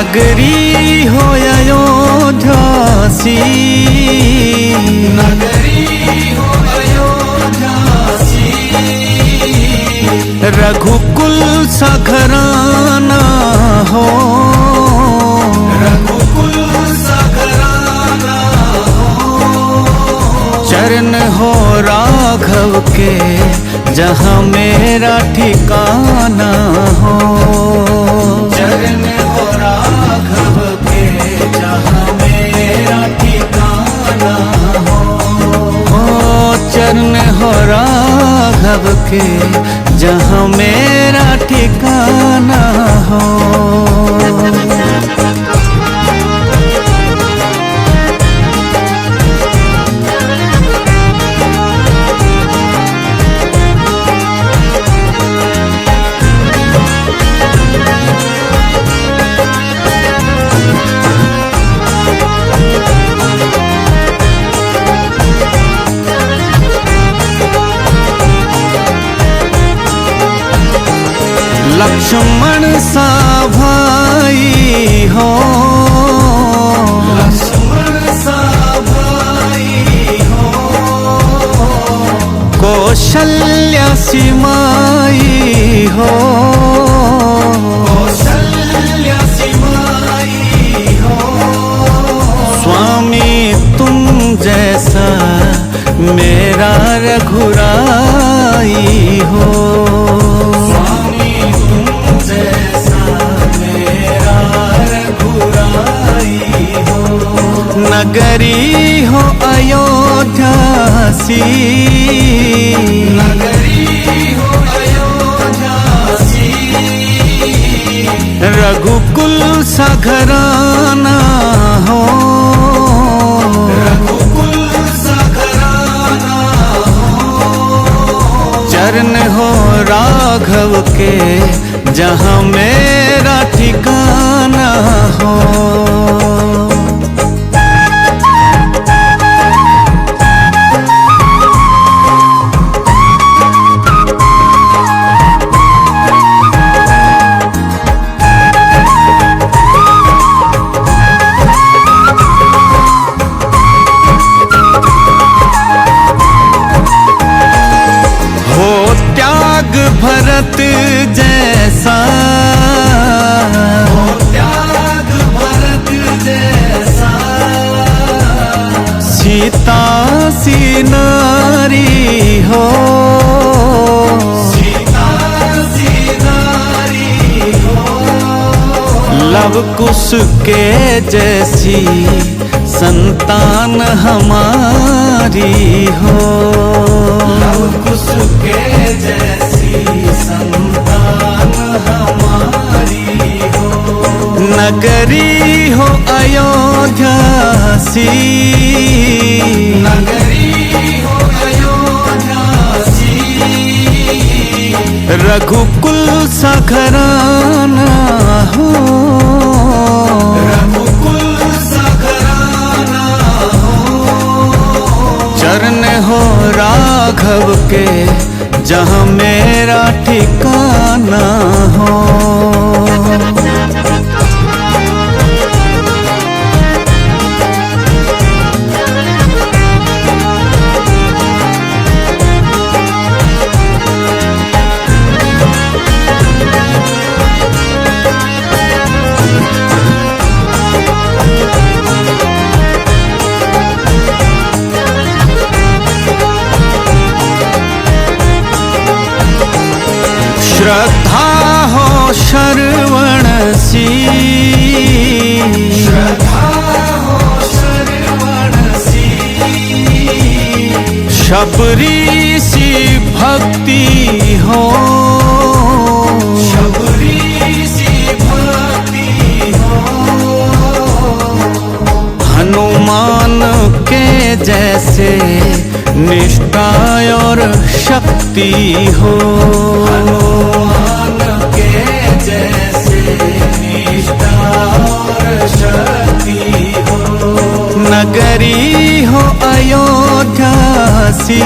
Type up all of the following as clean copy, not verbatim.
नगरी हो अयोध्यासी, नगरी हो अयोध्यासी। रघुकुल सा घराना हो, रघुकुल सा घराना हो। चरण हो राघव के जहाँ मेरा ठिकाना हो। चरण हो राघव के जहाँ मेरा ठिकाना हो। चरण हो राघव के जहाँ मेरा ठिकाना हो। लक्ष्मण सा भाई हो, लक्ष्मण सा भाई हो। कौशल्या सी माई हो, कौशल्या सी माई हो। स्वामी तुम जैसा मेरा रघुराई हो। नगरी हो अयोध्यासी, नगरी हो अयोध्यासी। रघुकुल सा घराना हो, रघुकुल सा घराना हो। चरण हो राघव के जहाँ मेरा ठिकाना हो। भरत जैसा, हो त्याग भरत जैसा। सीता सी नारी हो, सीता सी नारी हो। लव कुश के जैसी संतान हमारी हो। लव कुश के जैसी संतान हमारी हो। नगरी हो अयोध्यासी, नगरी हो अयोध्यासी। रघुकुल सा घराना हो, रघुकुल सा घराना हो। चरण हो राघव के जहाँ मेरा ठिकाना हो। श्रद्धा हो श्रवण सी, श्रद्धा हो श्रवण सी। शबरी सी भक्ति हो, शबरी सी भक्ति हो। हनुमान के जैसे निष्ठा और शक्ति हो, हनुमान के जैसे निष्ठा और शक्ति हो। नगरी हो अयोध्यासी,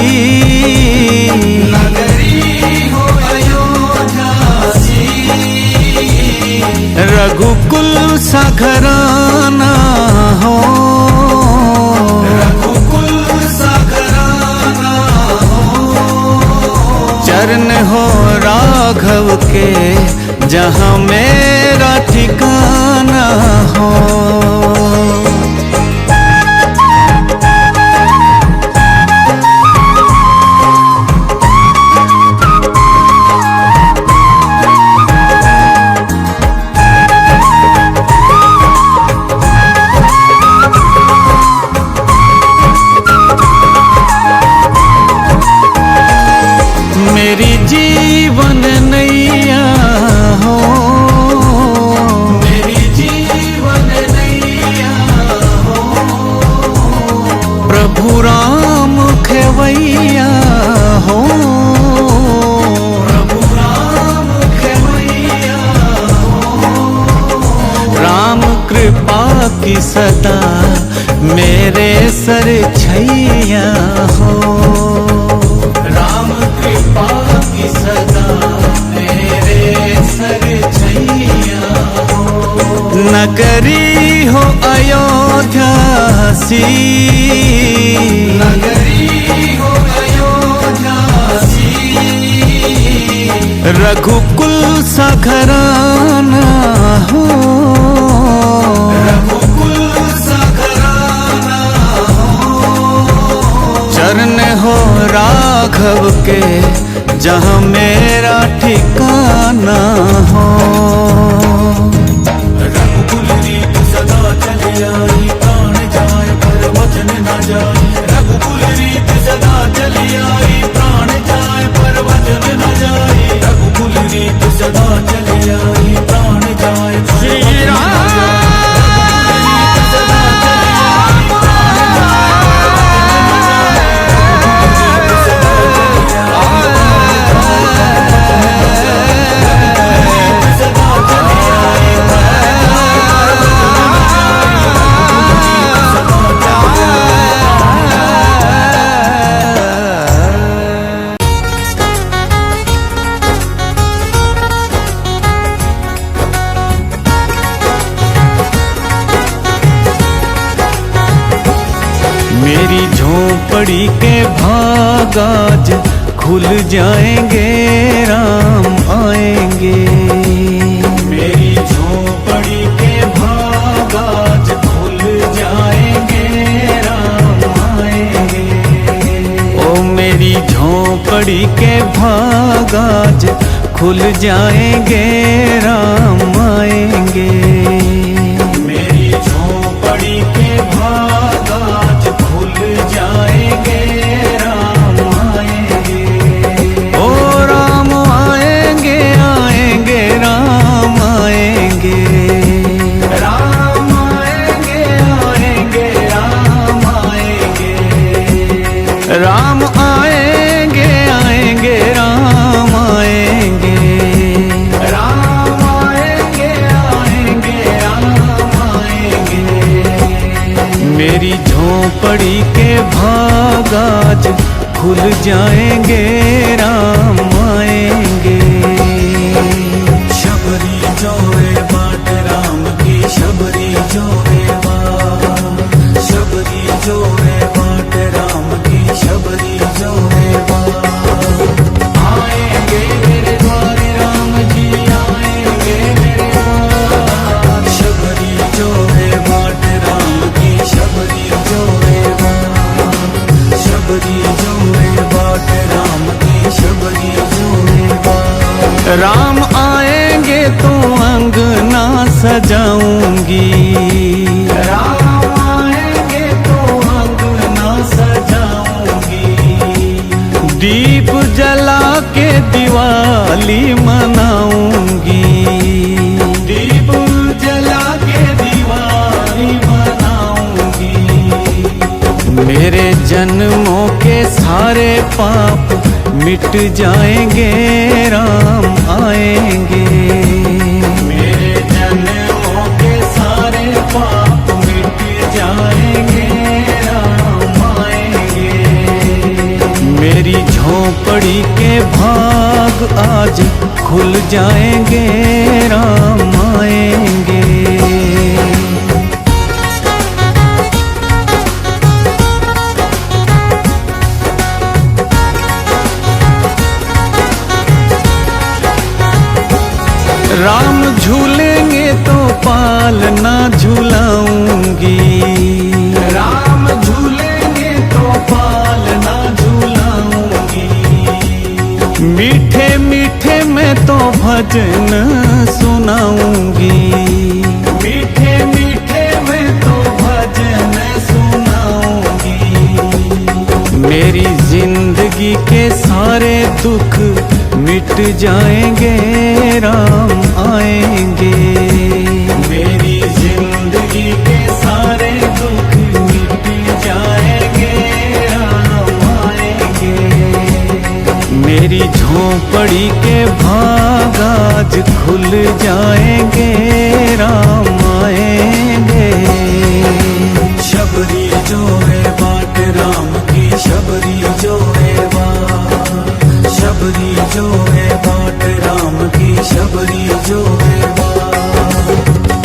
नगरी हो अयोध्यासी। रघुकुल सा चरण हो राघव के जहाँ मेरा ठिकाना हो। मेरी जीवन नैया हो, मेरी जीवन नैया हो, प्रभु राम खेवैया हो। प्रभु राम खेवैया हो, राम कृपा की सदा मेरे सर छैया हो। राम कृपा की सदा मेरे सर छैया हो। नगरी हो अयोध्या सी, नगरी हो अयोध्या सी, रघुकुल सा घराना हो। रघुकुल सा घराना हो, चरण हो राघव के जहाँ मेरा ठिकाना हो। रघुकुल रीत सदा चली आई, प्राण जाए पर वचन न जाए। रघुकुल रीत सदा चली आई, प्राण जाए पर वचन न जाए। रघुकुल रीत सदा चली आई, प्राण जाए पर वचन न जाए। मेरी झोपड़ी के भाग आज खुल जाएंगे, राम आएंगे। मेरी झोपड़ी के भाग आज खुल जाएंगे, राम आएंगे। ओ मेरी झोपड़ी के भाग आज खुल जाएंगे, राम आएंगे। मेरी झोपड़ी के भाग आज खुल जाएंगे, राम आएंगे। ओ राम आएंगे, आएंगे राम आएंगे। राम आएंगे, आएंगे राम आएंगे। राम आएंगे, आएंगे राम आएंगे। राम आएंगे, आएंगे राम आएंगे। मेरी झोपड़ी के भाग आज खुल जाएंगे, राम आएंगे। शबरी जोरे बाट राम की, शबरी जोरे बाट। शबरी जोरे बाट राम की, शबरी जोरे बाट। आएंगे मेरे द्वारे राम जी, आएंगे मेरे द्वार। शबरी जोरे बाट राम की, शबरी जोरे बाट। शबरी जोरे बाट राम की, शबरी जोरे बाट। राम आएंगे तो अंगना सजाऊंगी, राम आएंगे तो अंगना सजाऊंगी। दीप जला के दिवाली मनाऊंगी। दीप जला के दिवाली मनाऊंगी। मेरे जन्मों के सारे पाप मिट जाएंगे, राम आएंगे। मेरे जन्मों के सारे पाप मिट जाएंगे, राम आएंगे। मेरी झोपड़ी के भाग आज खुल जाएंगे, राम आएंगे। राम झूलेंगे तो पालना झूलाऊंगी, राम झूलेंगे तो पालना झूलाऊंगी। मीठे मीठे मैं तो भजन सुनाऊंगी, मीठे मीठे मैं तो भजन सुनाऊंगी। मेरी जिंदगी के सारे दुख मिट जाएंगे, राम आएंगे। मेरी जिंदगी के सारे दुख मिट जाएंगे, राम आएंगे। मेरी झोंपड़ी के भाग आज खुल जाएंगे, राम आएंगे। शबरी जो है बाट राम की, शबरी जो है बाट, शबरी जो है बाट राम की, शबरी जो है बाट।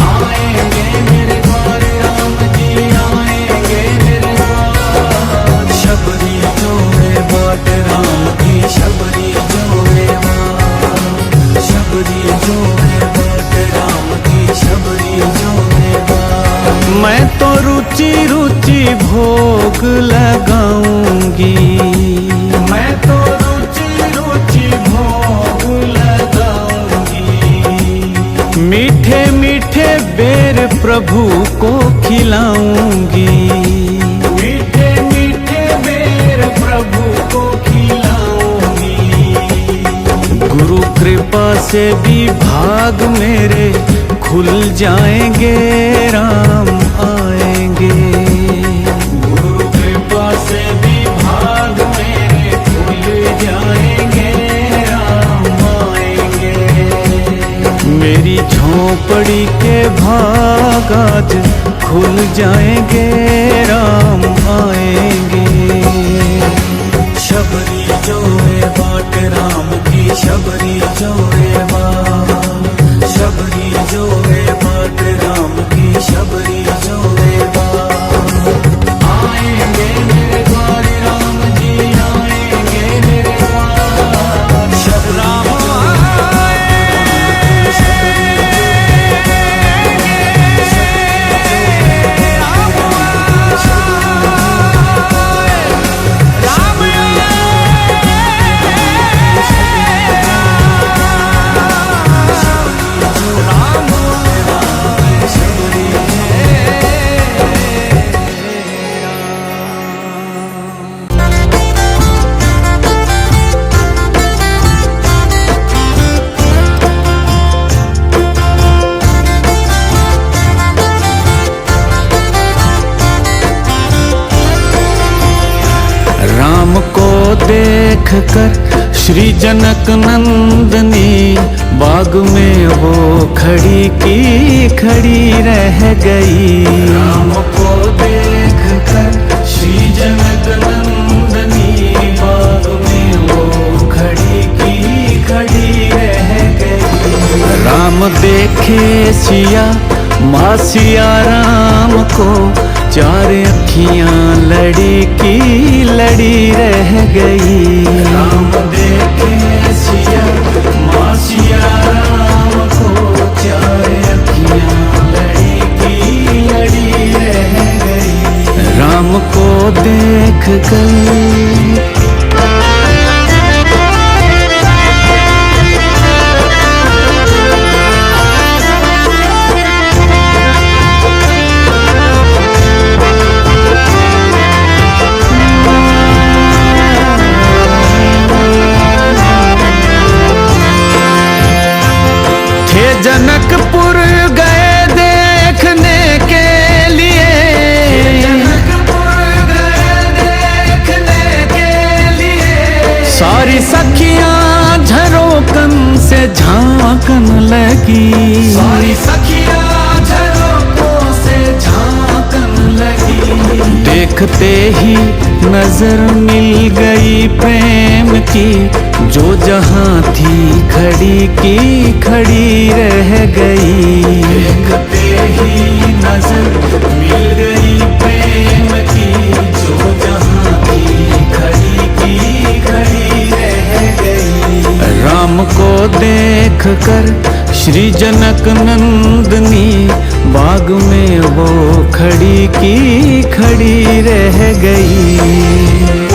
आएंगे मेरे द्वार राम जी, आएंगे मेरे द्वार। शबरी जो है बाट राम की, शबरी जो है बाट, शबरी जो है बाट राम की, शबरी जो है बाट। मैं तो रुचि रुचि भोग लगाऊंगी, मैं तो रुचि रुचि भोग लगाऊंगी। मीठे मीठे बेर प्रभु को खिलाऊंगी, मीठे मीठे बेर प्रभु को खिलाऊंगी। गुरु कृपा से भी भाग मेरे खुल जाएंगे, राम आएंगे। गुरु कृपा से भी भाग मेरे खुल जाएंगे, राम आएंगे। मेरी झोंपड़ी के भाग आज खुल जाएंगे, राम आएंगे। शबरी जो है बाट राम की, शबरी जो है बाट, शबरी जो है बाट राम की, शबरी जो है बाट। आएंगे मेरे द्वार राम जी, आएंगे मेरे द्वार। शबरी देख कर श्री जनक नंदनी बाग में वो खड़ी की खड़ी रह गई। राम को देख कर श्री जनक नंदनी बाग में वो खड़ी की खड़ी रह गई। राम देखे सिया माँ सिया राम को, चार अखियां लड़ी की लड़ी रह गई। राम देखे सिया माँ सिया राम को, चार अखियां लड़ी की लड़ी रह गई। राम को देख कर जनकपुर गए देखने के लिए, जनकपुर गए देखने के लिए। सारी सखियां झरोकन से झांकन लगी, सारी सखियां झरोकों से झांकन लगी। देखते ही नजर मिल गई प्रेम की, जो जहां थी खड़ी की खड़ी रह गई। देखते ही नजर मिल गई प्रेम की, जो जहां थी खड़ी की खड़ी रह गई। राम को देख देख कर श्री जनक नंदनी बाग में वो खड़ी की खड़ी रह गई।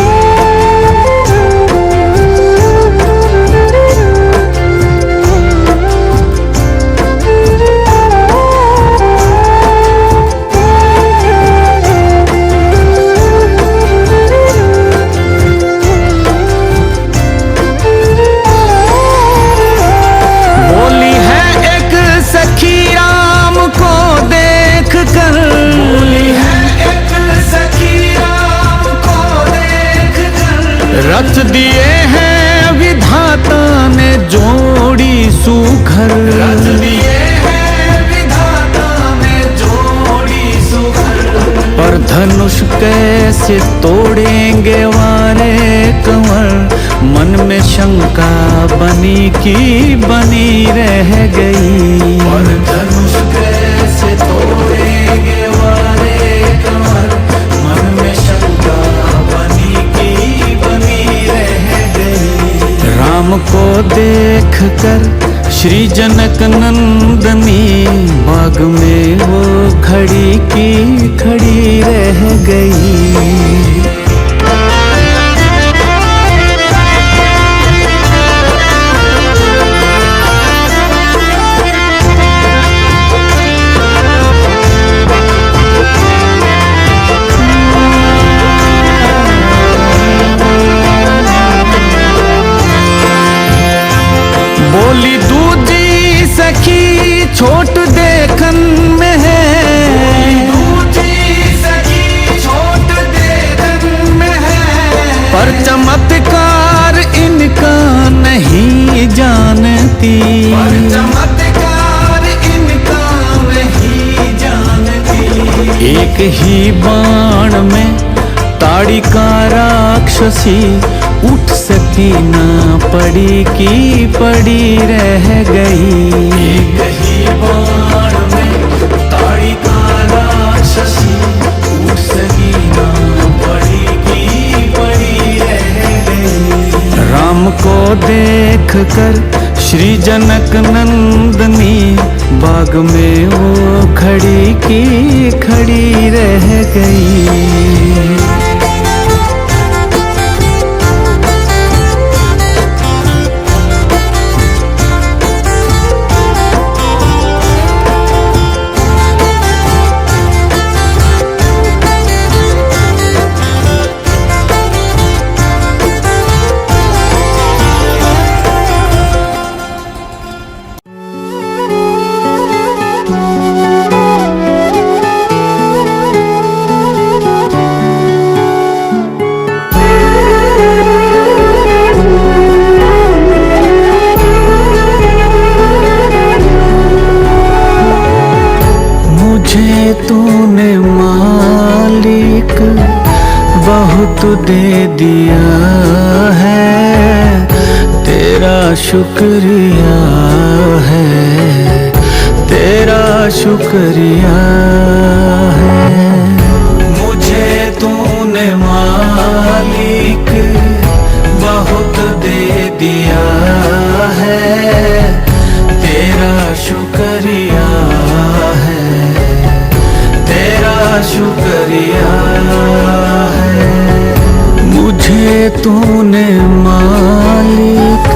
रच दिए हैं विधाता ने जोड़ी सुघर, रच दिए हैं विधाता ने जोड़ी सुघर। पर धनुष कैसे तोड़ेंगे वाले कंवर, मन में शंका बनी की बनी रह गई। पर धनुष कैसे तोड़ेंगे वाले कंवर, मन में शंका बनी की बनी रह गई। राम को देख कर श्री जनक नंदनी बाग में वो खड़ी की खड़ी रह गई। बोली दूजी सखी छोट देखन में है, दूजी सखी छोट देखन में है। पर चमत्कार इनका नहीं जानती, पर चमत्कार इनका नहीं जानती। एक ही बाण में ताड़ी का राक्षसी उठ सकी ना पड़ी की पड़ी रह गई। एक ही बाण में ताड़ी का राक्षसी उठ सकी ना पड़ी की पड़ी रह गई। राम को देख कर श्री जनक नंदनी बाग में वो खड़ी की खड़ी रह गई। तूने मालिक बहुत दे दिया है, तेरा शुक्रिया है, तेरा शुक्रिया है। मुझे तूने मालिक बहुत दे दिया है, तेरा शुक्रिया है, तेरा शुक्रिया है। मुझे तूने मालिक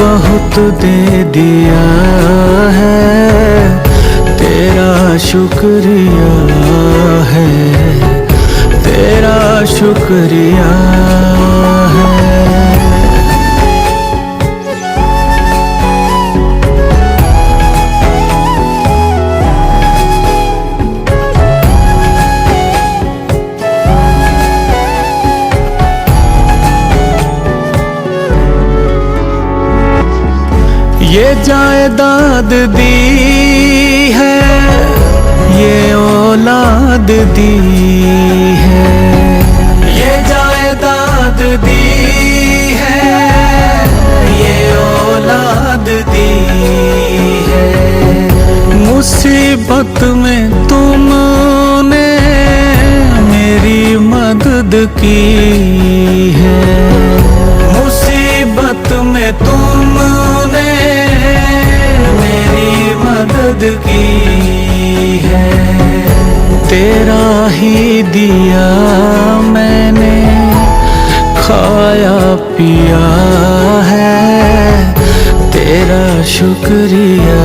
बहुत दे दिया है, तेरा शुक्रिया है, तेरा शुक्रिया है। ये जायदाद दी है, ये औलाद दी है, ये जायदाद दी है, ये औलाद दी है। मुसीबत में तुमने मेरी मदद की है, मुसीबत में तुमने तेरा ही दिया मैंने, खाया पिया है, तेरा शुक्रिया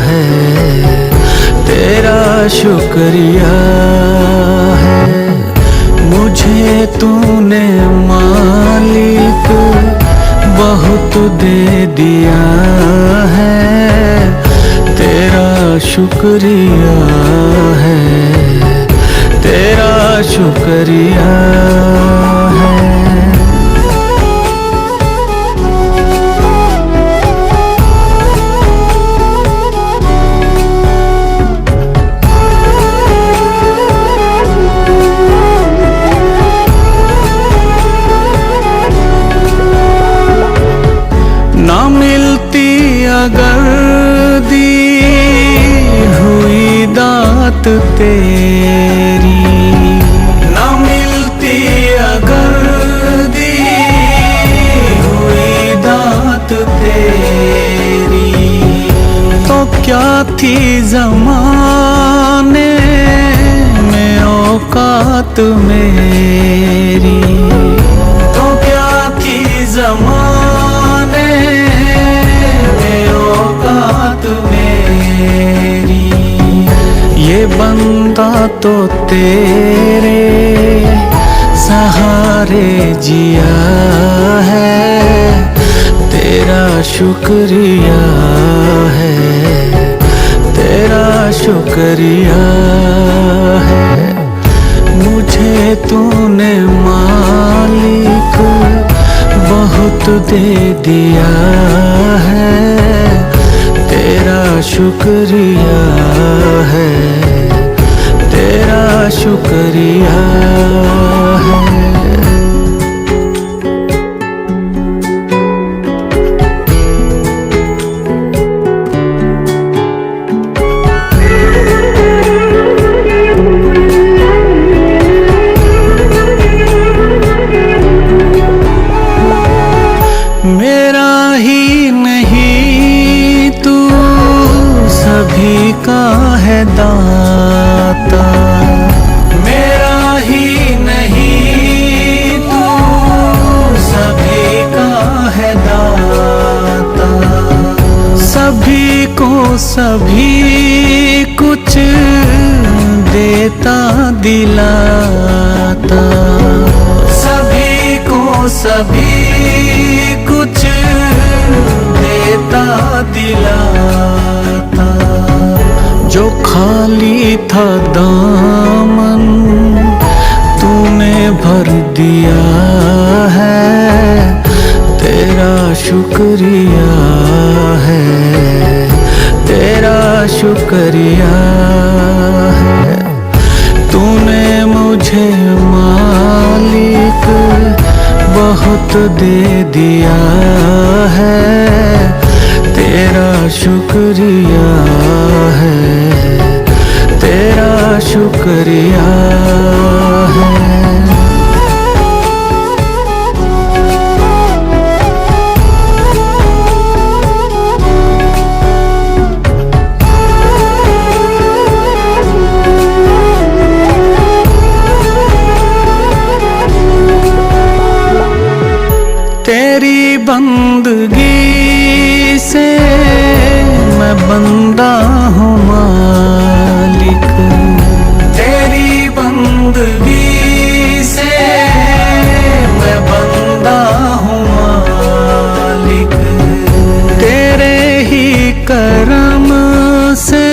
है, तेरा शुक्रिया है। मुझे तूने मालिक बहुत दे दिया है, तेरा शुक्रिया है, तेरा शुक्रिया है। ना मिलती अगर दी हुई दात तेरी, ना मिलती अगर दी हुई दात तेरी, तो क्या थी ज़माने में औकात मेरी, तो क्या थी ज़माने में औकात मेरी। ये बंदा तो तेरे सहारे जिया है, तेरा शुक्रिया है, तेरा शुक्रिया है। मुझे तूने मालिक बहुत दे दिया है, तेरा शुक्रिया है, तेरा शुक्रिया है। मेरा ही नहीं तू सभी का है दाता, मेरा ही नहीं तू सभी का है दाता। सभी को सभी कुछ देता दिलाता, सभी को सभी कुछ देता दिलाता। जो खाली था दामन तूने भर दिया है, तेरा शुक्रिया है, तेरा शुक्रिया है। तूने मुझे मालिक बहुत दे दिया है, तेरा शुक्रिया है, तेरा शुक्रिया है। तेरी बंदगी से मैं बंदा हूँ मालिक, तेरी बंदगी से मैं बंदा हूँ मालिक। तेरे ही करम से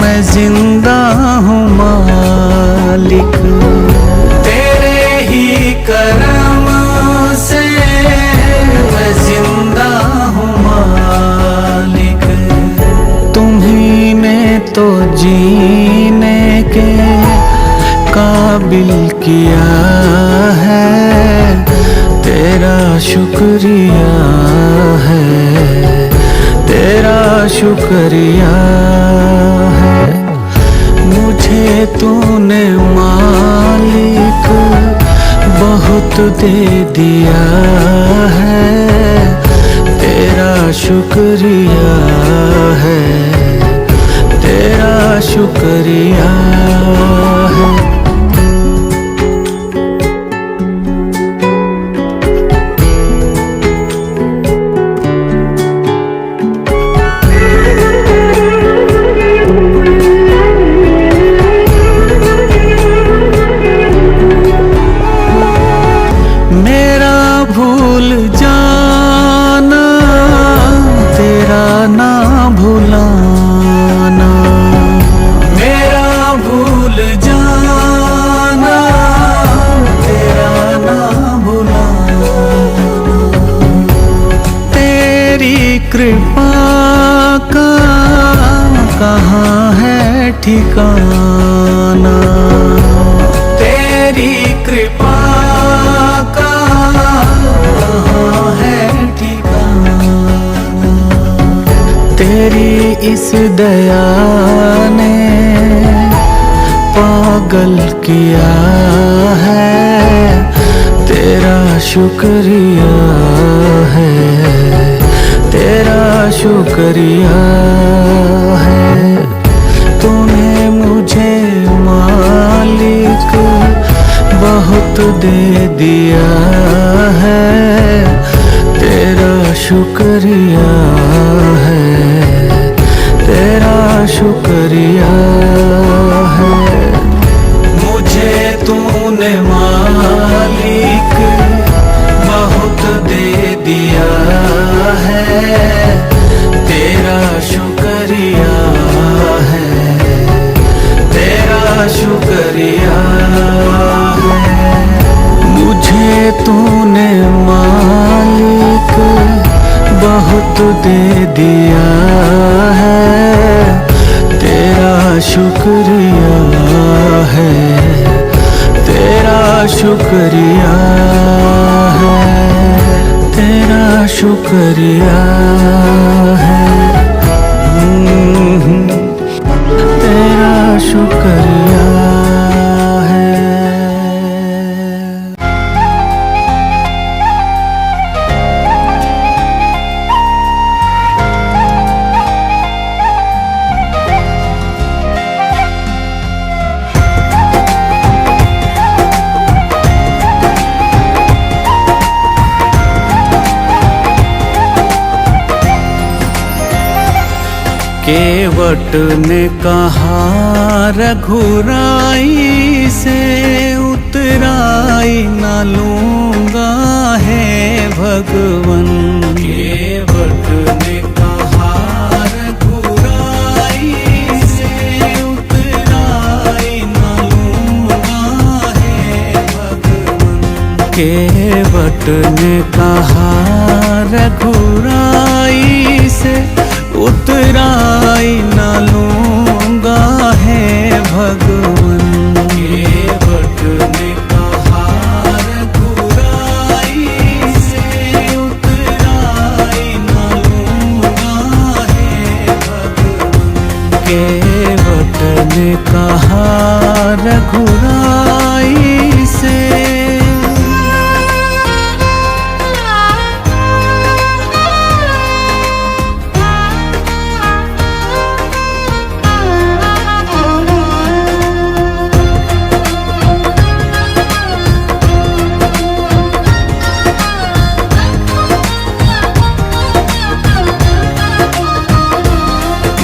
मैं जिंदा हूँ मालिक, तेरे ही करम से मैं जिंदा हूँ मालिक। तुम्ही ने तो जीने के काबिल किया है, तेरा शुक्रिया है, तेरा शुक्रिया है। मुझे तूने मालिक बहुत दे दिया है, तेरा शुक्रिया है, तेरा शुक्रिया कृपा का कहाँ है ठिकाना, तेरी कृपा का कहाँ है ठिकाना। तेरी इस दया ने पागल किया है, तेरा शुक्रिया है, तेरा शुक्रिया है। तूने मुझे मालिक बहुत दे दिया है, तेरा शुक्रिया है, तेरा शुक्रिया है। मुझे तूने मालिक बहुत दे दिया है, तेरा शुक्रिया है, तेरा शुक्रिया है। मुझे तूने मालिक बहुत दे दिया है, तेरा शुक्रिया है, तेरा शुक्रिया है, तेरा शुक्रिया है, तेरा शुक्रिया है। केवट ने कहा रघुराई से उतराई न लूंगा है भगवन। केवट ने कहा रघुराई से उतराई न लूंगा है भगवन। केवट ने कहा रघुराई से उतराई न लूंगा है भगवन। केवट ने कहा रघुराई से उतराई न लूंगा है भगवन। केवट ने कहा रघुराई से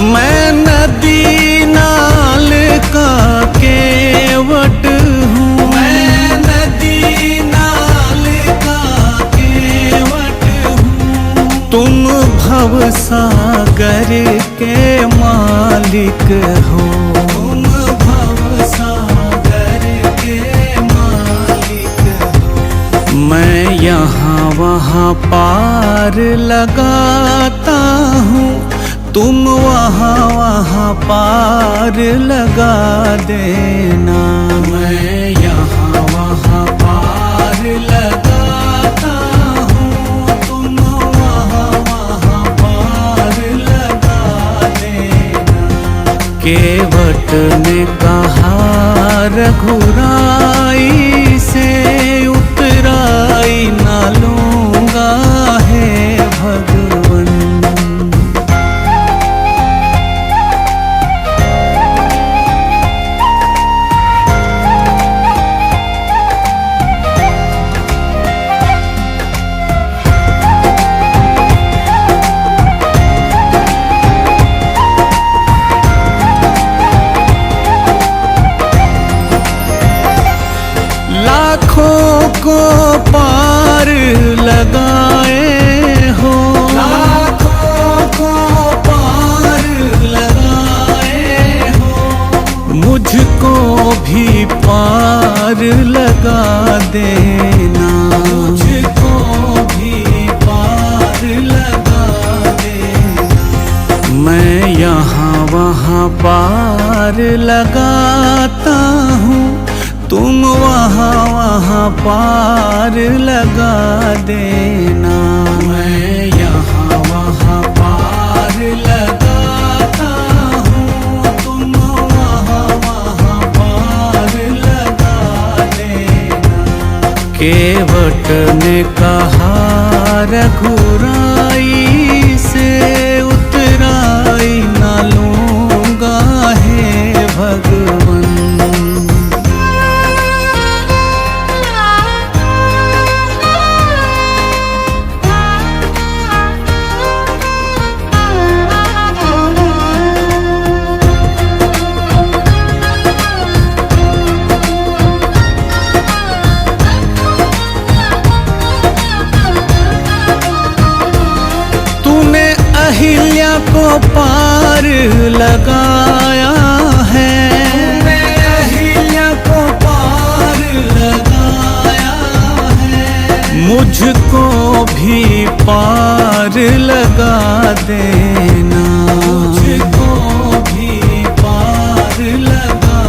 मैं नदी नाल का केवट हूँ। मैं नदी नाल का केवट हूँ। तुम भव सागर के मालिक हो। तुम भव सागर के मालिक हो। मैं यहाँ वहाँ पार लगाता हूँ, तुम वहाँ वहाँ पार लगा देना। मैं यहाँ वहाँ पार लगाता हूँ, तुम वहाँ वहाँ पार लगा देना। केवट ने कहा रघुराई से उतराई न लूंगा है भगवन। यहाँ पार लगाता हूँ, तुम वहाँ पार लगा देना। मैं यहाँ वहाँ पार लगाता हूँ, तुम वहाँ पार लगा देना। केवट ने कहा रघुराई से उतराई ना लूँगा हे भगवन। अहिल्या को पार लगाया है, अहिल्या को पार लगाया है। मुझको भी पार लगा देना, मुझको भी पार लगा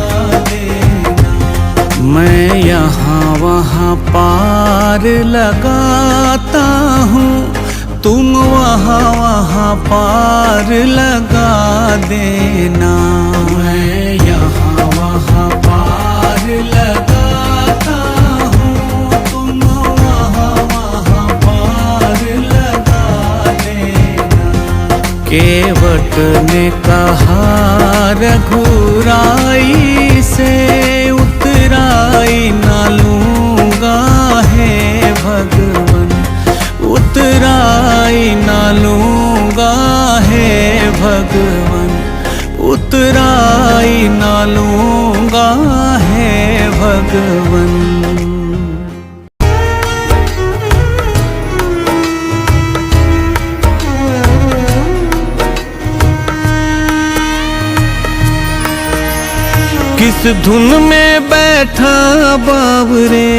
देना। मैं यहाँ वहाँ पार लगाता हूँ, तुम वहाँ पार लगा देना। मैं यहाँ वहाँ पार लगाता हूँ, तुम वहाँ पार लगा देना। केवट ने कहा रघुराई से उतराई ना लूँगा हे भगवन। उतराई ना लूँगा हे भगवन, उतराई ना लूँगा हे भगवन। किस धुन में बैठा बावरे,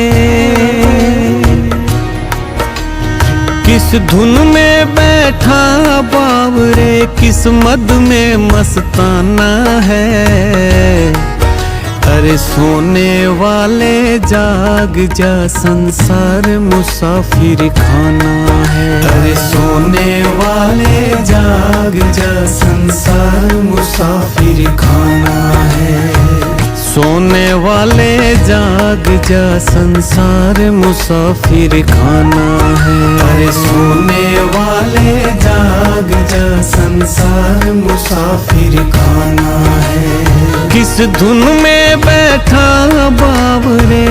किस धुन में बैठा बावरे, किस मद में मस्ताना है। अरे सोने वाले जाग जा, संसार मुसाफिर खाना है। अरे सोने वाले जाग जा, संसार मुसाफिर खाना है। सोने वाले जाग जा, संसार मुसाफिर खाना है। अरे सोने वाले जाग जा, संसार मुसाफिर खाना है। किस धुन में बैठा बावरे,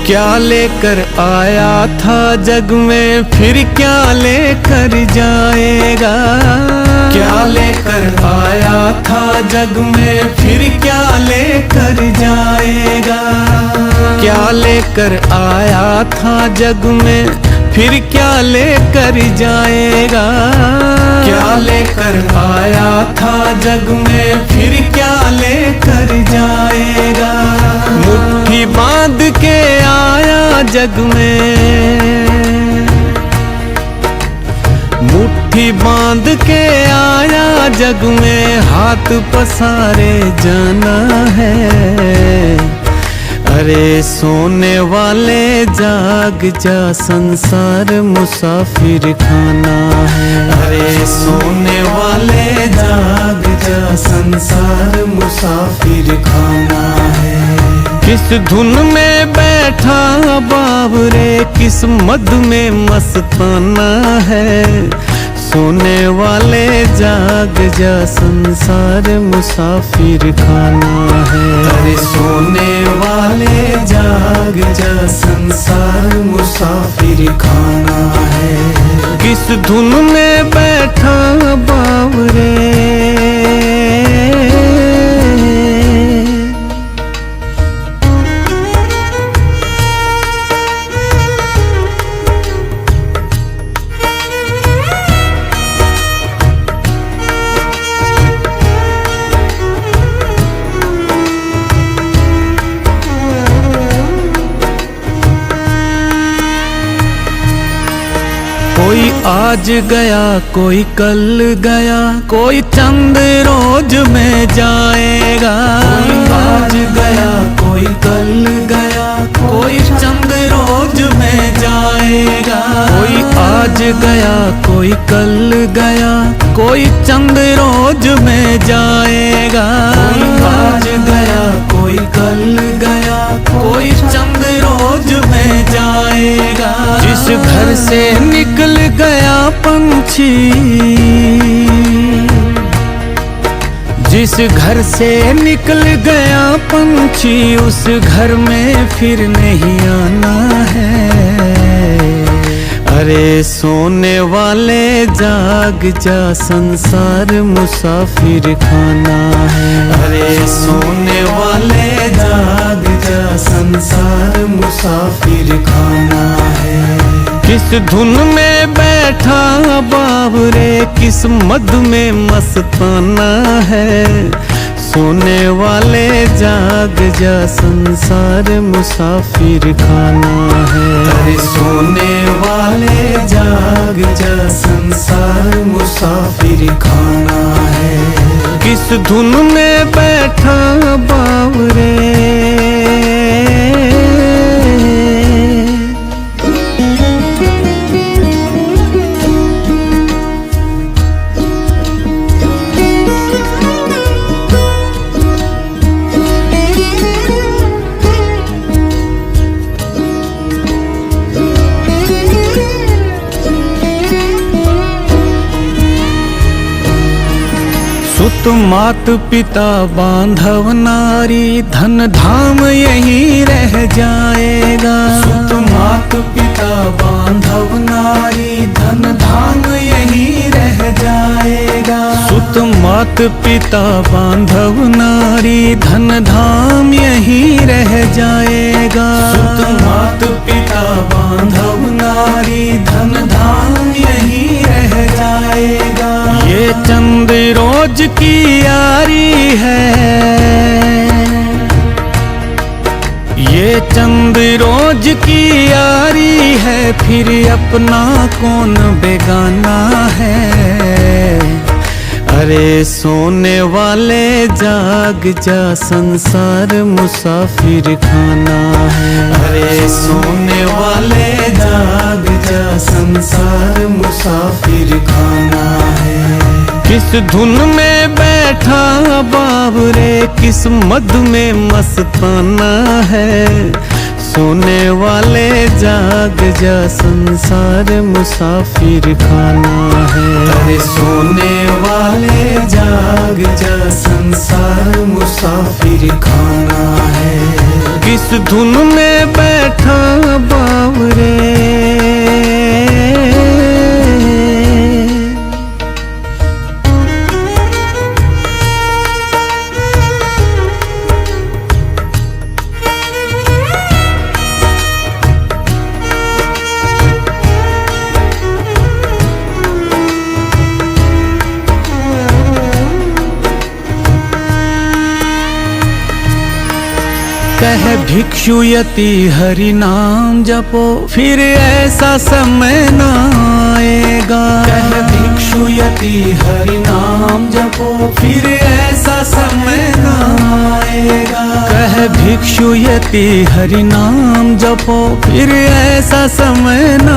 क्या लेकर आया था जग में, फिर क्या लेकर जाएगा। क्या लेकर आया था जग में, फिर क्या लेकर जाएगा। क्या लेकर आया था जग में, फिर क्या लेकर जाएगा। क्या लेकर आया था जग में, फिर क्या लेकर जाएगा। मुट्ठी बांध के आया जग में, मुट्ठी बांध के आया जग में, हाथ पसारे जाना है। अरे सोने वाले जाग जा, संसार मुसाफिर खाना है। अरे सोने वाले जाग जा, संसार मुसाफिर खाना है। किस धुन में बैठा बावरे, किस मद में मस्ताना है। सोने वाले जाग जा, संसार मुसाफिर खाना है। अरे सोने वाले जाग जा, संसार मुसाफिर खाना है। किस धुन में बैठा बावरे, आज गया कोई कल गया, कोई चंद रोज में जाएगा। कोई आज गया कोई कल गया, कोई चंद रोज में जाएगा। कोई आज गया कोई कल गया, कोई चंद रोज में जाएगा। कोई आज गया कोई कल गया, कोई चंद रोज में जाएगा। जिस घर से निकल गया पंछी, जिस घर से निकल गया पंछी, उस घर में फिर नहीं आना है। अरे सोने वाले जाग जा, संसार मुसाफिर खाना है। अरे सोने वाले जाग जा, संसार मुसाफिर खाना है। किस धुन में बैठा बाबरे, किस मद में मस्ताना है। सोने वाले जाग जा, संसार मुसाफिर खाना है। अरे सोने वाले जाग जा, संसार मुसाफिर खाना है। किस धुन में बैठा बाबरे, सुत मात पिता बांधव नारी, धन धाम यही रह जाएगा। सुत मात पिता बांधव नारी, धन धाम यही रह जाएगा। सुत मात पिता बांधव नारी, धन धाम यही रह जाएगा। सुत मात पिता बांधव नारी, धन धाम यही रह जाएगा। ये चंद रोज की यारी है, ये चंद रोज की यारी है, फिर अपना कौन बेगाना है। अरे सोने वाले जाग जा, संसार मुसाफिर खाना है। अरे सोने वाले जाग जा, संसार मुसाफिर खाना है। किस धुन में बैठा बाबरे, किस मद में मस्ताना है। सोने वाले जाग जा, संसार मुसाफिर खाना है। अरे सोने वाले जाग जा, संसार मुसाफिर खाना है। किस धुन में बैठा बाबरे, कह भिक्षु यति हरि नाम जपो, फिर ऐसा समय न आएगा। कह भिक्षु यति हरि नाम जपो, फिर ऐसा समय न आएगा। कह भिक्षु यति हरि नाम जपो, फिर ऐसा समय न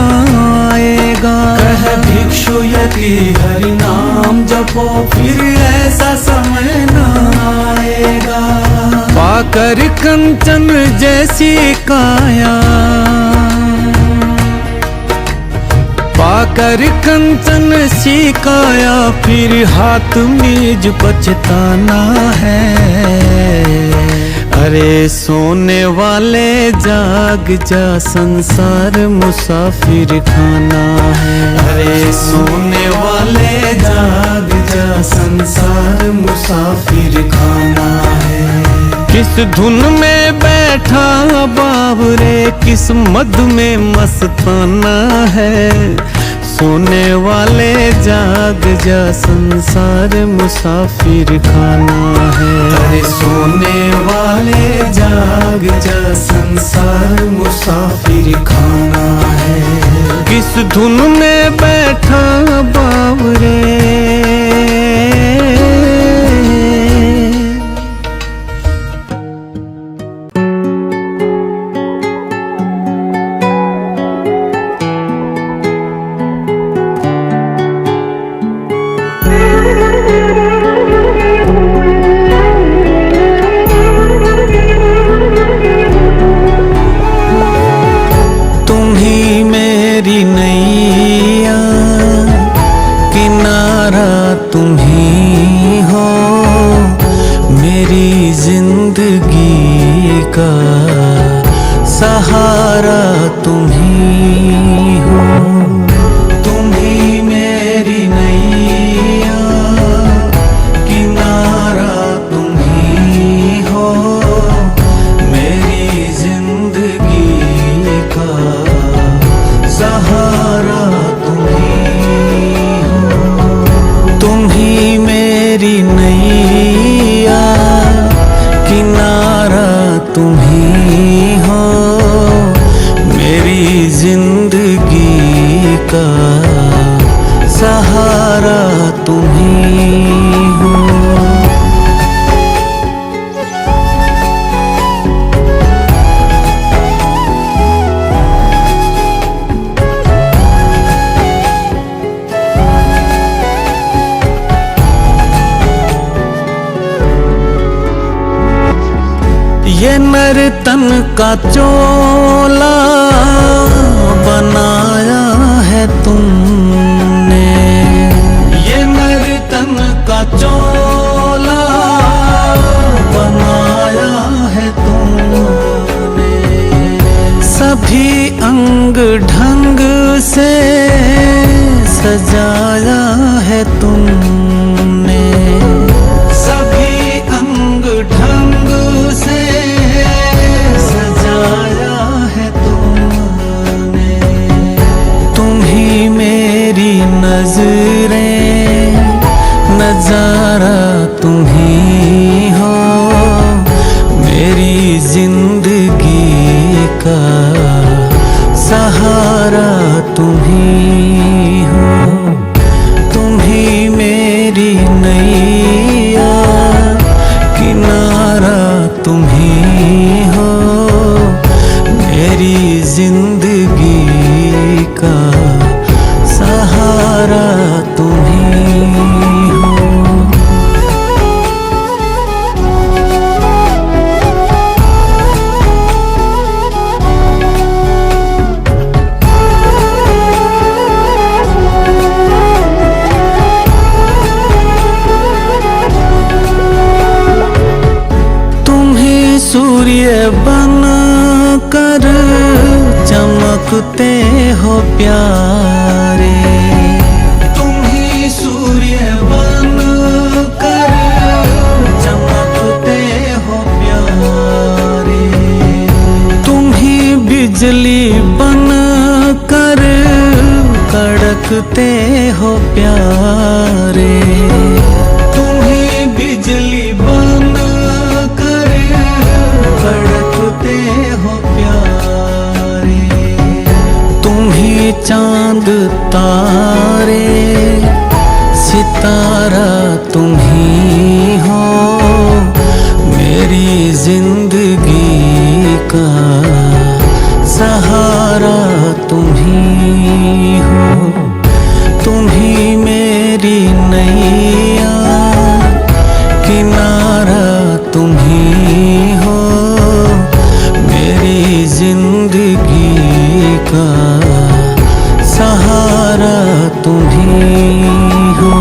आएगा। कह भिक्षु यति हरि नाम जपो, फिर ऐसा समय न आएगा। पाकर कंचन जैसी काया, पाकर कंचन सी काया, फिर हाथ मीज पछताना है। अरे सोने वाले जाग जा, संसार मुसाफिर खाना है। अरे सोने वाले जाग जा, संसार मुसाफिर खाना है। किस धुन में बैठा बाबरे, किस मद में मस्ताना है। सोने वाले जाग जा, संसार मुसाफिर खाना है। अरे सोने वाले जाग जा, संसार मुसाफिर खाना है। किस धुन में बैठा बावरे, नैया किनारा तुम ही हो, मेरी जिंदगी का सहारा तुम ही हो। तुम ही मेरी नैया किनारा तुम ही हो, मेरी जिंदगी का सहारा तुम ही हो। तुम ही मेरी नैया किनारा तुम ही हो, मेरी जिंदगी का सहारा तुम ही हो। ये नर्तन का चोला बनाया है तुमने, ये नर्तन का चोला बनाया है तुमने। सभी अंग ढंग से सजाया है तुमने, सभी अंग ढंग से सजाया है तुमने। तुम ही मेरी नजरें, नजारा तुम ही हो, मेरी जिंदगी का सहारा तुम ही हो। तुम ही मेरी नैया किनारा तुम ही हो, मेरी जिंदगी का सहारा तुम ही हो। सूर्य बन कर चमकते हो प्यारे, तुम ही सूर्य बन कर चमकते हो प्यारे। तुम ही बिजली बन कर कड़कते हो प्यारे, तुम ही बिजली बन कड़कते हो प्यारे। तुम ही चांद तारे सितारा तुम ही हो, मेरी जिंदगी का सहारा तुम ही हो। तुम ही मेरी नैया किनारा तुम ही हो, मेरी जिंदगी का सहारा तुम ही हो।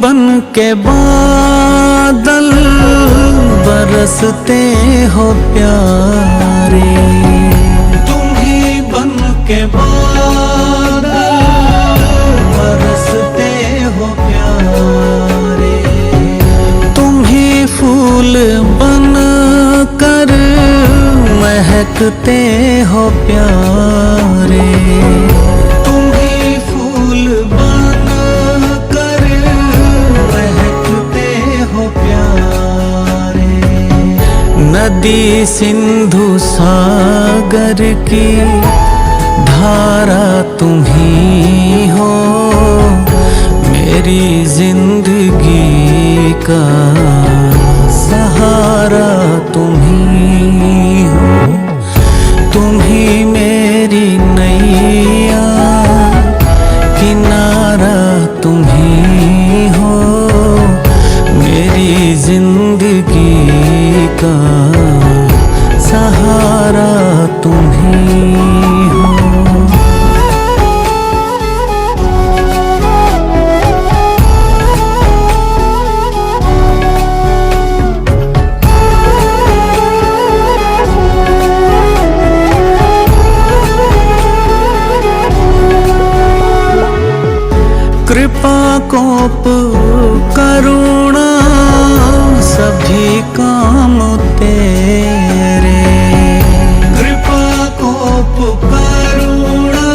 बन के बादल बरसते हो प्यारे, तुम ही बन के बादल बरसते हो प्यारे। तुम ही फूल बन कर महक महकते हो प्यारे। तुम ही फूल बन कर महकते हो प्यारे। नदी सिंधु सागर की धारा तुम ही हो, मेरी जिंदगी का सहारा तुम ही हो। तुम ही मेरी नैया, किनारा तुम ही हो, मेरी जिंदगी का सहारा तुम ही हो। कृपा कोप करुणा सभी काम तेरे। कृपा कोप करुणा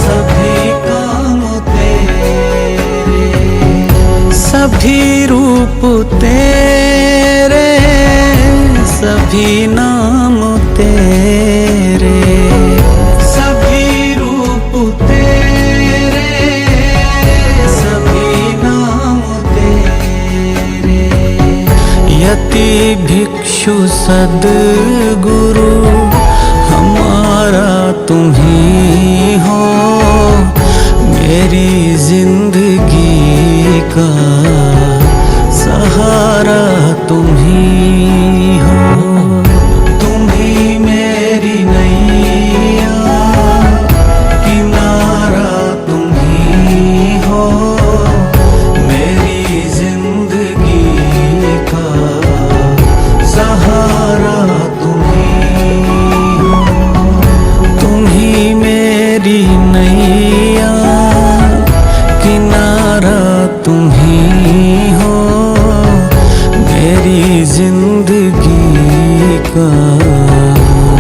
सभी काम तेरे। सभी रूप तेरे, सभी नाम तेरे। सभी रूप तेरे, यति भिक्षु सद्गुरु हमारा तुम ही हो, मेरी जिंदगी का सहारा तुम ही हो। तुम ही मेरी नैया, किनारा तुम ही हो, मेरी जिंदगी का सहारा तुम ही हो। तुम ही मेरी नैया, किनारा तुम ही हो, मेरी जिंदगी का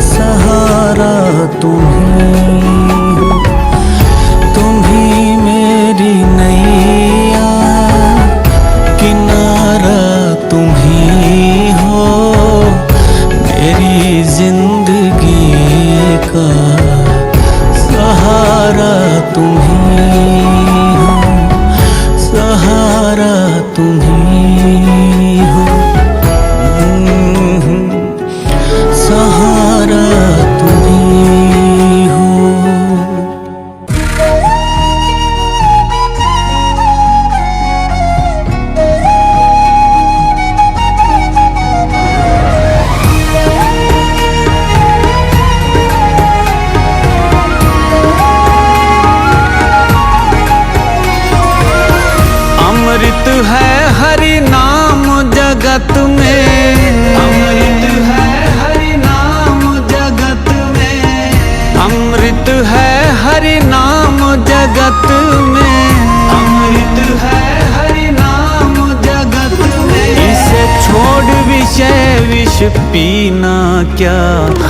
सहारा तुम ही हो। तुम ही मेरी नैया, किनारा तुम ही हो, मेरी जिंदगी का सहारा तुम ही हो। सहारा तुम ही हो। सहारा तुम ही हो। अमृत है हरि नाम जगत में। अमृत है हरि नाम जगत में। अमृत है हरि नाम जगत में। अमृत है हरि नाम जगत में। इसे छोड़ विषय विष पीना क्या,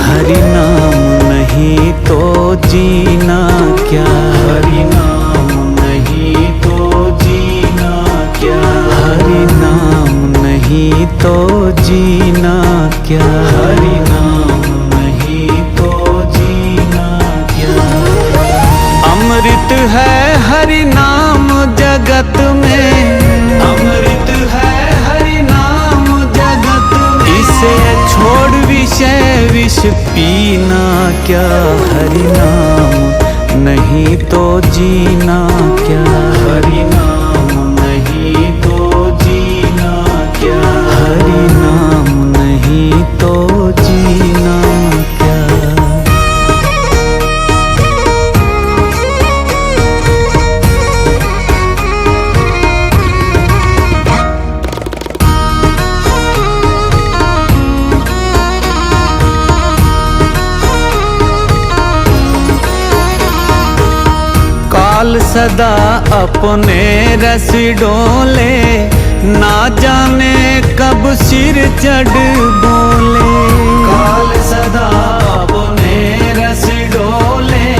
हरि नाम नहीं तो जीना क्या। हरि नाम नहीं तो जीना क्या। हरि नाम नहीं तो जीना क्या। हरि नाम नहीं तो जीना क्या। अमृत है हरि नाम जगत में। अमृत है हरि नाम जगत में। इसे छोड़ विषय विष पीना क्या, हरि नाम नहीं तो जीना क्या। हरि नाम नहीं तो जीना क्या। हरि नाम नहीं तो जीना क्या। काल सदा अपने रस डोले, ना जाने कब सिर चढ़ बोले। काल सदा अपने रस डोले,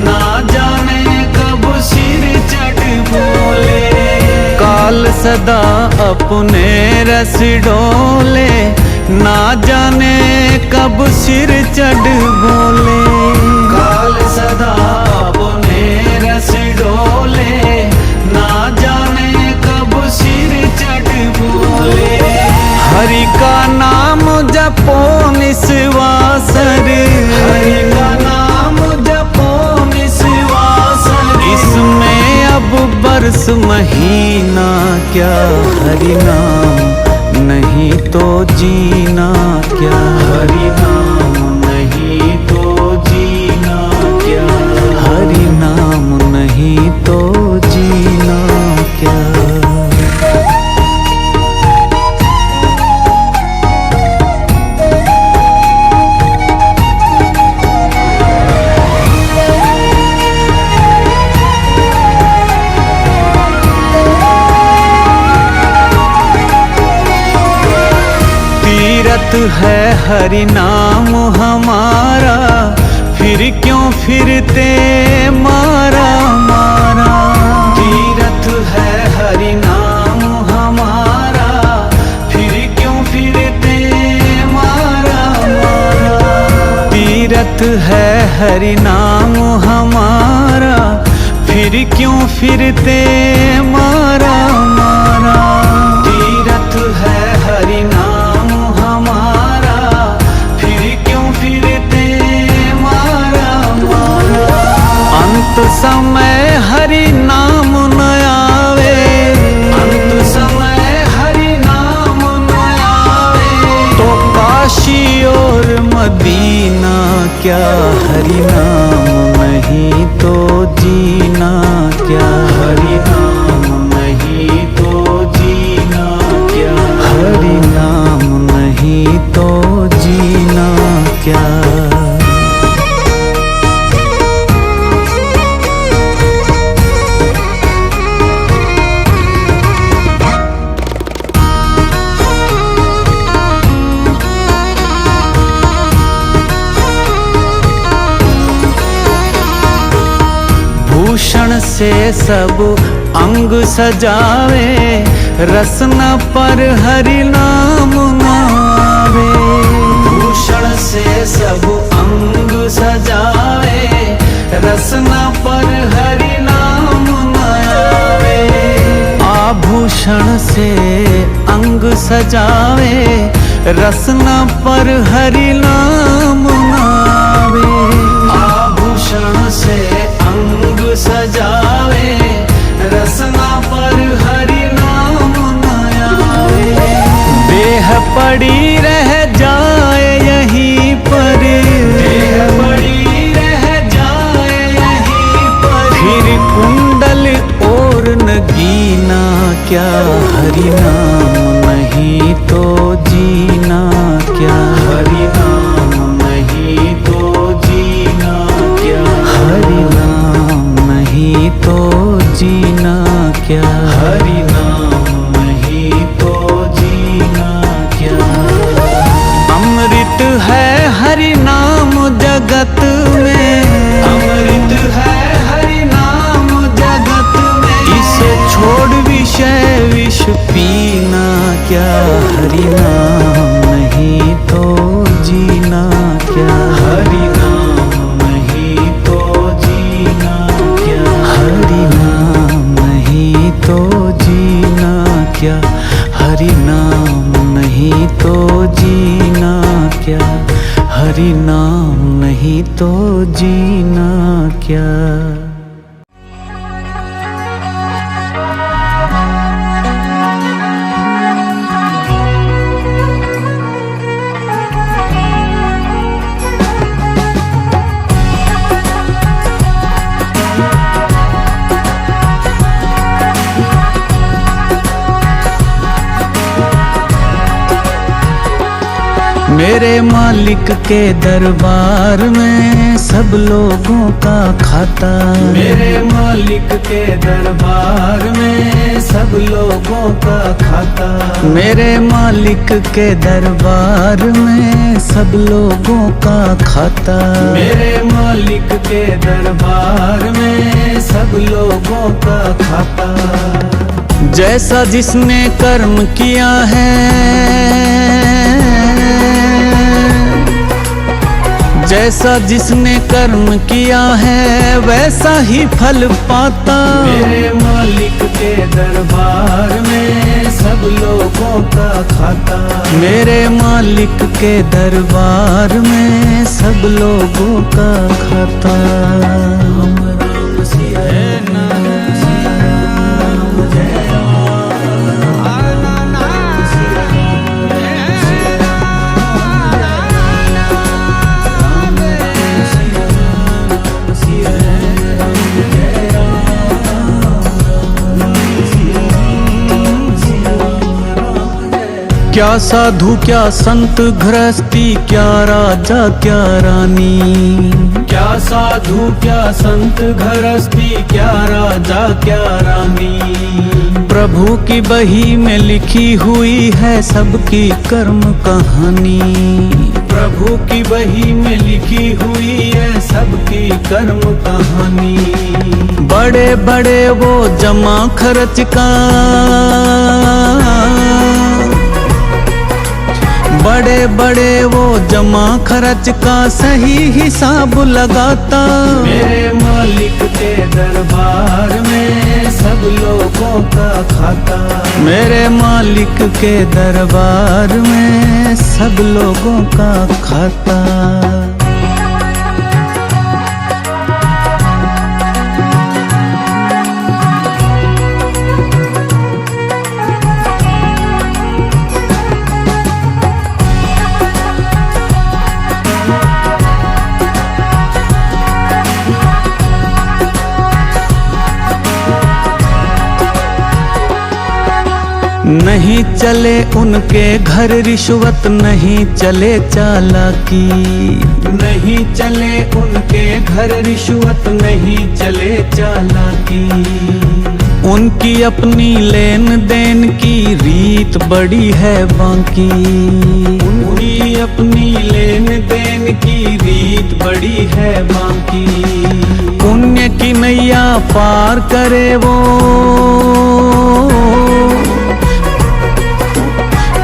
ना जाने कब सिर चढ़ बोले। काल सदा अपने रस डोले, ना जाने कब सिर चढ़ बोले। काल सदा अपने रस डोले, ना जाने कब सिर चढ़ बोले। हरि का नाम जपो निस्वासर, हरि का नाम जपो निस्वासर। इसमें अब बरस महीना क्या, हरि नाम नहीं तो जीना क्या, हरि नाम नहीं तो जीना क्या, हरि नाम नहीं तो जीना क्या। तीरथ है हरि नाम हमारा, फिर क्यों फिरते मारा मारा। तीरथ है हरि नाम हमारा, फिर क्यों फिरते मारा मारा। तीरथ है हरि नाम हमारा, फिर क्यों फिरते मारा मारा। तीरथ है हरि नाम हमारा, फिर क्यों फिरते मारा मारा। अंत समय हरि नाम न आवे, अंत समय हरि नाम न आवे। तो काशी और मदीना क्या, हरि नाम नहीं तो जीना क्या, हरि नाम नहीं तो जीना क्या, हरि नाम नहीं तो जीना क्या। भूषण से सब अंग सजावे, रसना पर हरि नाम नावे। भूषण से सब अंग सजावे, रसना पर हरि नाम नावे। आभूषण से अंग सजावे, रसना पर हरि नाम नावे। आभूषण से अंग सजावे, रसना पर हरि नाम न आवे। देह पड़ी रह जाए यहीं पर, देह पड़ी रह जाए यहीं पर। फिर कुंडल और नगीना क्या, हरि नाम नहीं तो जीना क्या, हरि नाम नहीं तो जीना क्या, हरि नाम नहीं तो जीना क्या, हरि नाम नहीं तो जीना क्या। अमृत है हरि नाम जगत में, अमृत है हरि नाम जगत में। इसे छोड़ विषय विष पीना क्या, हरि नाम नहीं तो जीना क्या, हरि नाम नहीं तो जीना क्या, हरि नाम नहीं तो जीना क्या, हरि नाम नहीं तो जीना क्या, हरि नाम नहीं तो जीना क्या। मेरे मालिक के दरबार में सब लोगों का खाता। मेरे मालिक के दरबार में सब लोगों का खाता। मेरे मालिक के दरबार में सब लोगों का खाता। मेरे मालिक के दरबार में सब लोगों का खाता। जैसा जिसने कर्म किया है, जैसा जिसने कर्म किया है वैसा ही फल पाता। मेरे मालिक के दरबार में सब लोगों का खाता। मेरे मालिक के दरबार में सब लोगों का खाता। राम राम सिया राम, सिया राम जय राम। क्या साधु क्या संत गृहस्थी, क्या राजा क्या रानी। क्या साधु क्या संत गृहस्थी, क्या राजा क्या रानी। प्रभु की बही में लिखी हुई है सबकी कर्म कहानी। प्रभु की बही में लिखी हुई है सबकी कर्म कहानी। बड़े बड़े वो जमा खर्च का, बड़े बड़े वो जमा खर्च का सही हिसाब लगाता। मेरे मालिक के दरबार में सब लोगों का खाता। मेरे मालिक के दरबार में सब लोगों का खाता। नहीं चले उनके घर रिश्वत, नहीं चले चालाकी। नहीं चले उनके घर रिश्वत, नहीं चले चालाकी। उनकी अपनी लेन देन की रीत बड़ी है बाकी। उनकी अपनी लेन देन की रीत बड़ी है बाकी। पुण्य की नैया पार करे वो,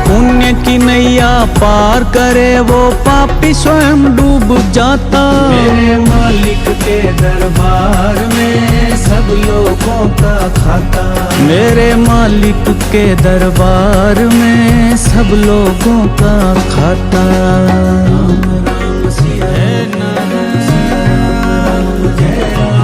पुण्य की नैया पार करे वो, पापी स्वयं डूब जाता। मेरे मालिक के दरबार में सब लोगों का खाता। मेरे मालिक के दरबार में सब लोगों का खाता। राम राम सिया राम, सिया राम जय राम।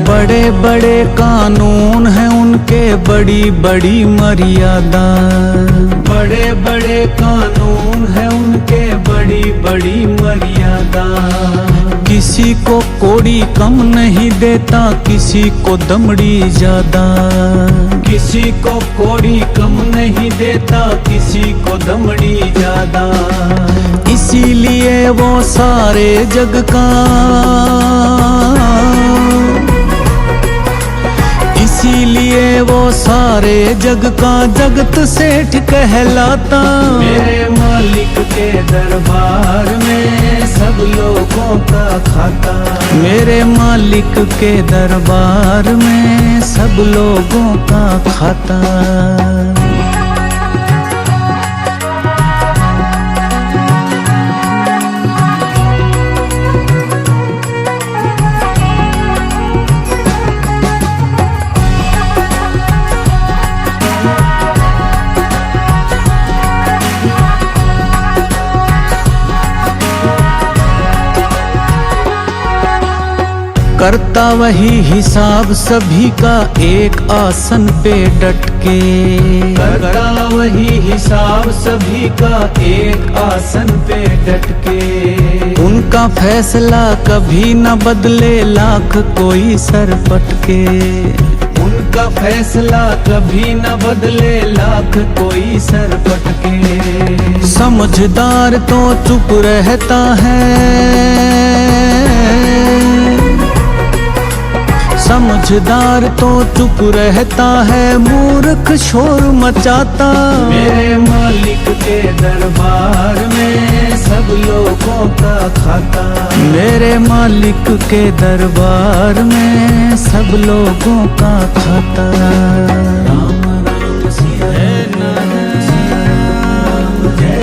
बड़े बड़े कानून हैं उनके, बड़ी बड़ी मर्यादा। बड़े बड़े कानून हैं उनके, बड़ी बड़ी मर्यादा। किसी को कोड़ी कम नहीं देता, किसी को दमड़ी ज्यादा। किसी को कोड़ी कम नहीं देता, किसी को दमड़ी ज्यादा। इसीलिए वो सारे जग का, इसीलिए वो सारे जग का जगत सेठ कहलाता। मेरे मालिक के दरबार में सब लोगों का खाता। मेरे मालिक के दरबार में सब लोगों का खाता। करता वही हिसाब सभी का एक आसन पे डट के, करता वही हिसाब सभी का एक आसन पे डट के। उनका फैसला कभी न बदले लाख कोई सर पटके, उनका फैसला कभी न बदले लाख कोई सर पटके। समझदार तो चुप रहता है, समझदार तो चुप रहता है, मूर्ख शोर मचाता। मेरे मालिक के दरबार में सब लोगों का खाता, मेरे मालिक के दरबार में सब लोगों का खाता। राम राम सिया राम सिया राम जय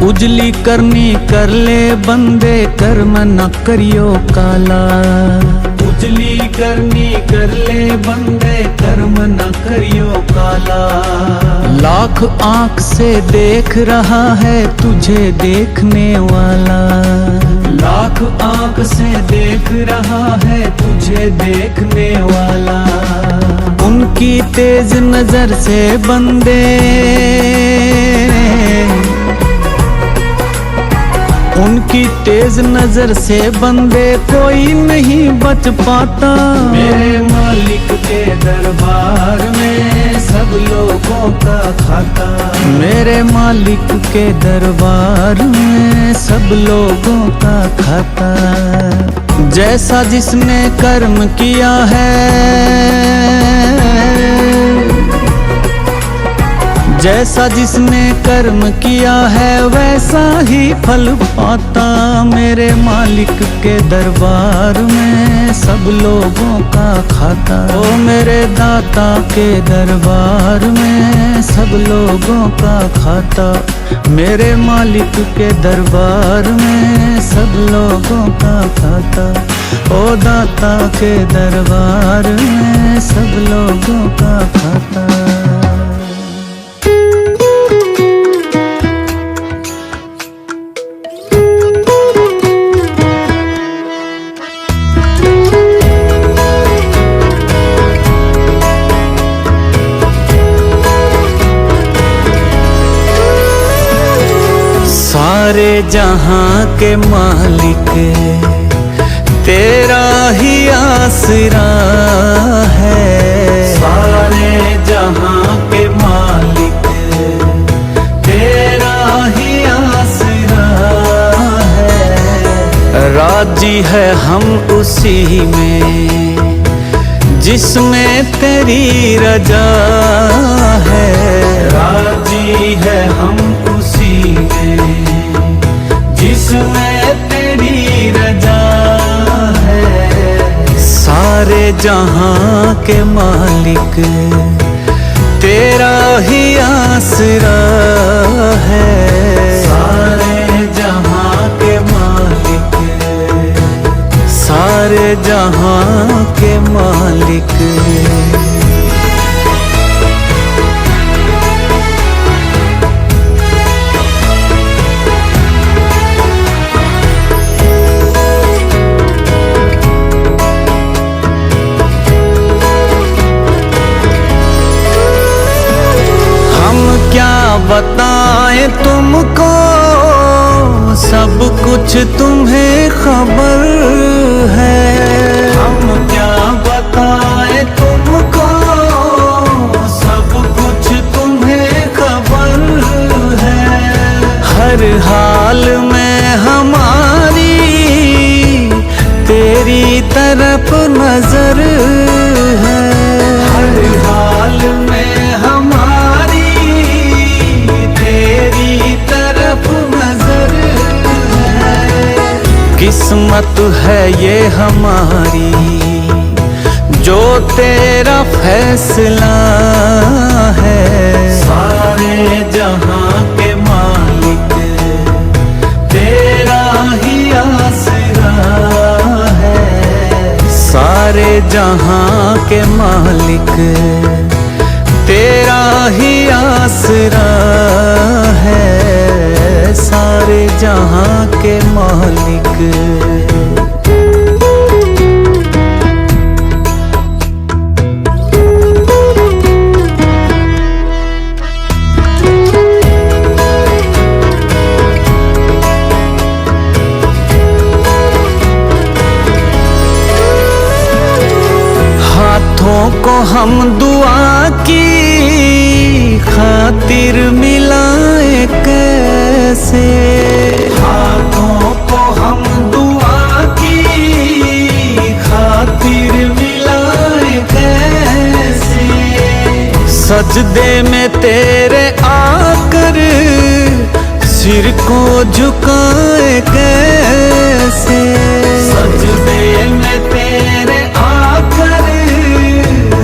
उजली करनी कर ले बंदे, कर्म न करियो काला। उजली करनी कर ले बंदे, कर्म न करियो काला। लाख आंख से देख रहा है तुझे देखने वाला, लाख आंख से देख रहा है तुझे देखने वाला। उनकी तेज नजर से बंदे, उनकी तेज नजर से बंदे कोई नहीं बच पाता। मेरे मालिक के दरबार में सब लोगों का खाता, मेरे मालिक के दरबार में सब लोगों का खाता। जैसा जिसने कर्म किया है, जैसा जिसने कर्म किया है वैसा ही फल पाता। मेरे मालिक के दरबार में सब लोगों का खाता। ओ मेरे दाता के दरबार में सब लोगों का खाता। मेरे मालिक के दरबार में सब लोगों का खाता। ओ दाता के दरबार में सब लोगों का खाता। सारे जहां के मालिक तेरा ही आसरा है। सारे जहां के मालिक तेरा ही आसरा है। राजी है हम उसी में जिसमें तेरी रजा है। राजी है हम उसी में जिसमें तेरी रजा है। सारे जहां के मालिक तेरा ही आसरा है। सारे जहां के मालिक सारे जहां के मालिक। बताएं तुमको सब कुछ तुम्हें खबर है। हम क्या बताएं तुमको सब कुछ तुम्हें खबर है। हर हाल में हमारी तेरी तरफ नजर है। हर हाल में हमारी तेरी तरफ नजर है। किस्मत है ये हमारी जो तेरा फैसला है। सारे जहां के मालिक तेरा ही आसरा आसरा है। सारे जहां के मालिक तेरा ही आसरा है। सारे जहां के मालिक। हाथों को हम दुआ की खातिर मिलाए कैसे। हाथों को हम दुआ की खातिर मिलाए कैसे। सजदे में तेरे आकर सिर को झुकाए कैसे। सजदे में तेरे आकर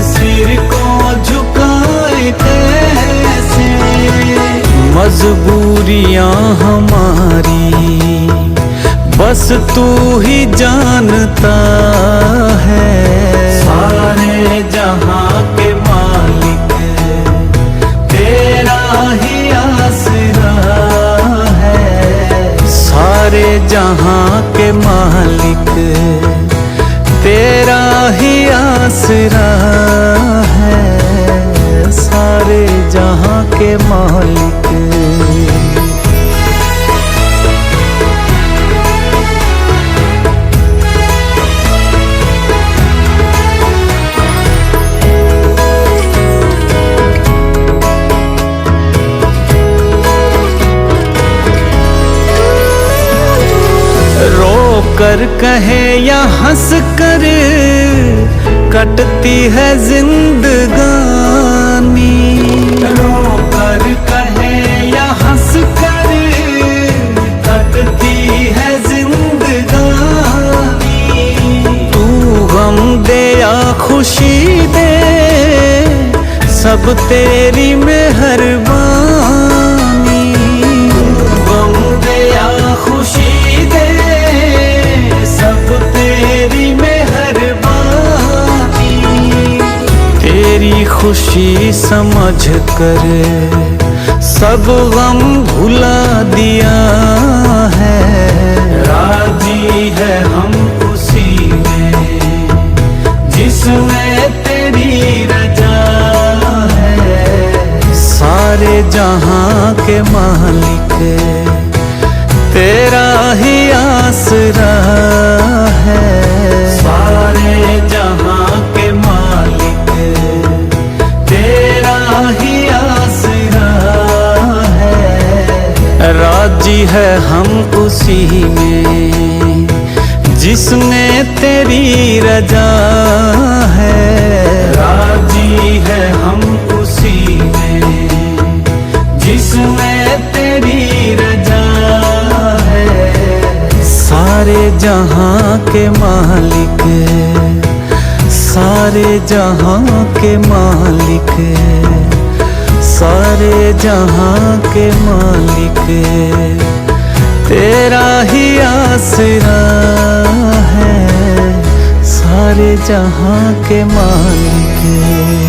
सिर को झुकाए कैसे। मजबूरियां हमारी बस तू ही जानता है। सारे जहां के मालिक तेरा ही आसरा है। सारे जहां के मालिक तेरा ही आसरा है। सारे जहां के मालिक। रो कर कहे या हंस कर कटती है जिंदगानी। रो कर कहे या हंस कर कटती है जिंदगानी। तू गम दे या खुशी दे सब तेरी मेहरबानी। गम दे या खुशी दे सब तेरी मेहरबानी। तेरी खुशी समझ कर सब गम भुला दिया है। राजी है हम उसी में जिसमें तेरी रजा है। सारे जहां के मालिक तेरा ही आसरा है। सारे जहां के मालिक तेरा ही आसरा है। राजी है हम उसी में जिसमें तेरी रजा है। राजी है हम उसी में जिसमें तेरी रजा है। सारे जहां के मालिक सारे जहां के मालिक सारे जहां के मालिक तेरा ही आसरा है। सारे जहां के मालिक।